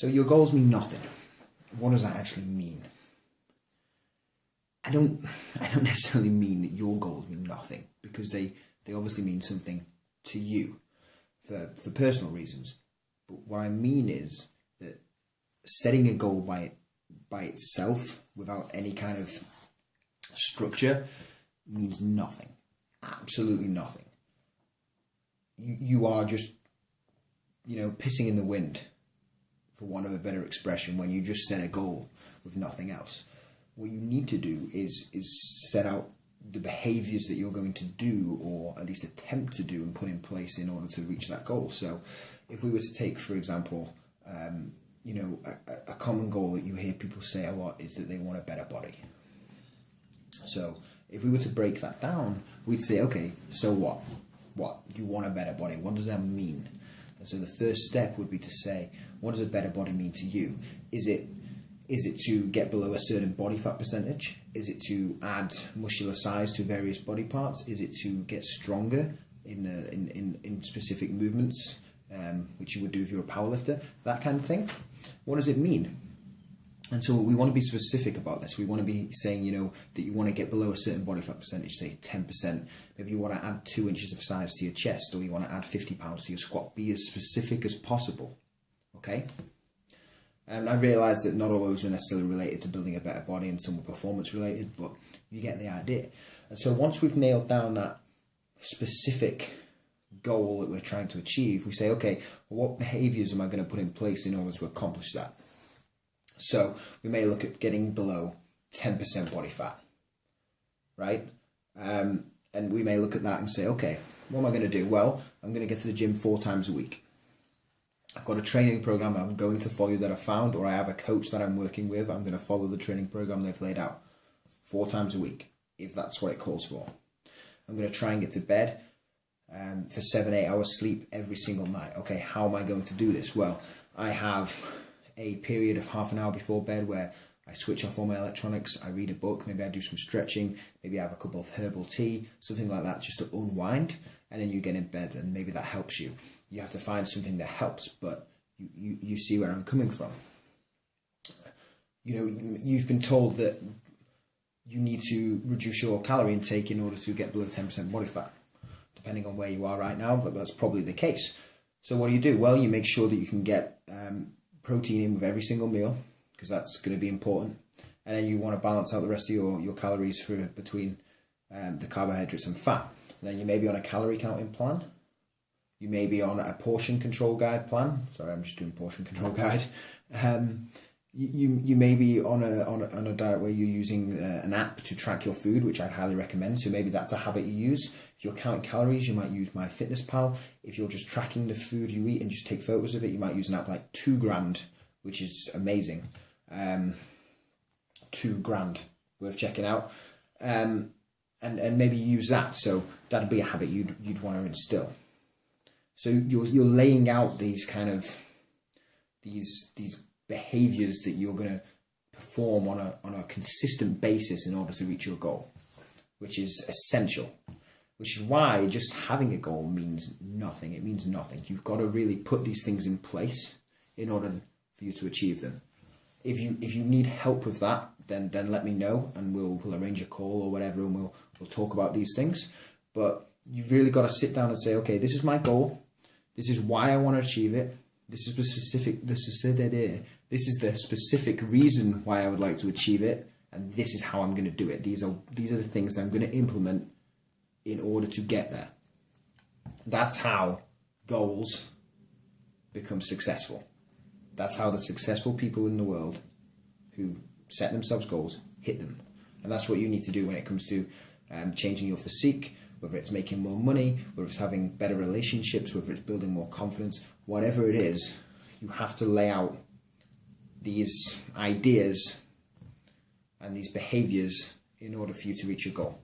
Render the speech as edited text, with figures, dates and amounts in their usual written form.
So your goals mean nothing. What does that actually mean? I don't necessarily mean that your goals mean nothing, because they obviously mean something to you for personal reasons. But what I mean is that setting a goal by itself without any kind of structure means nothing. Absolutely nothing. You are just, pissing in the wind, for want of a better expression, when you just set a goal with nothing else. What you need to do is set out the behaviours that you're going to do, or at least attempt to do and put in place in order to reach that goal. So if we were to take, for example, a common goal that you hear people say a lot is that they want a better body. So if we were to break that down, we'd say, okay, so what? What? You want a better body. What does that mean? And so the first step would be to say, what does a better body mean to you? Is it to get below a certain body fat percentage? Is it to add muscular size to various body parts? Is it to get stronger in specific movements, which you would do if you're a powerlifter? That kind of thing. What does it mean? And so we want to be specific about this. We want to be saying, that you want to get below a certain body fat percentage, say 10%. Maybe you want to add 2 inches of size to your chest, or you want to add 50 pounds to your squat. Be as specific as possible, okay? And I realise that not all those are necessarily related to building a better body, and some are performance related, but you get the idea. And so once we've nailed down that specific goal that we're trying to achieve, we say, okay, what behaviours am I going to put in place in order to accomplish that? So we may look at getting below 10% body fat, right? And we may look at that and say, okay, what am I going to do? Well, I'm going to get to the gym 4 times a week. I've got a training program I'm going to follow that I found, or I have a coach that I'm working with. I'm going to follow the training program they've laid out 4 times a week, if that's what it calls for. I'm going to try and get to bed for 7-8 hours sleep every single night. Okay, how am I going to do this? Well, I have a period of half an hour before bed where I switch off all my electronics, I read a book, maybe I do some stretching, maybe I have a cup of herbal tea, something like that, just to unwind, and then you get in bed, and maybe that helps you. You have to find something that helps, but you see where I'm coming from. You've been told that you need to reduce your calorie intake in order to get below 10% body fat, depending on where you are right now, but that's probably the case. So what do? Well, you make sure that you can get protein in with every single meal, because that's going to be important, and then you want to balance out the rest of your calories between the carbohydrates and fat. And then you may be on a calorie counting plan, you may be on a portion control guide plan. Sorry, I'm just doing portion control guide. You may be on a diet where you're using an app to track your food, which I'd highly recommend. So maybe that's a habit you use. If you're counting calories, you might use MyFitnessPal. If you're just tracking the food you eat and just take photos of it, you might use an app like 2 Grand, which is amazing. 2 Grand, worth checking out. And maybe use that. So that'd be a habit you'd want to instill. So you're laying out these kind of these behaviors that you're going to perform on a consistent basis in order to reach your goal, which is essential. Which is why just having a goal means nothing. It means nothing. You've got to really put these things in place in order for you to achieve them. If you need help with that, then let me know, and we'll arrange a call or whatever, and we'll talk about these things. But you've really got to sit down and say, okay, this is my goal. This is why I want to achieve it. This is the specific reason why I would like to achieve it, and this is how I'm going to do it. These are the things that I'm going to implement in order to get there. That's how goals become successful. That's how the successful people in the world who set themselves goals hit them. And that's what you need to do when it comes to changing your physique, whether it's making more money, whether it's having better relationships, whether it's building more confidence, whatever it is, you have to lay out these ideas and these behaviors in order for you to reach your goal.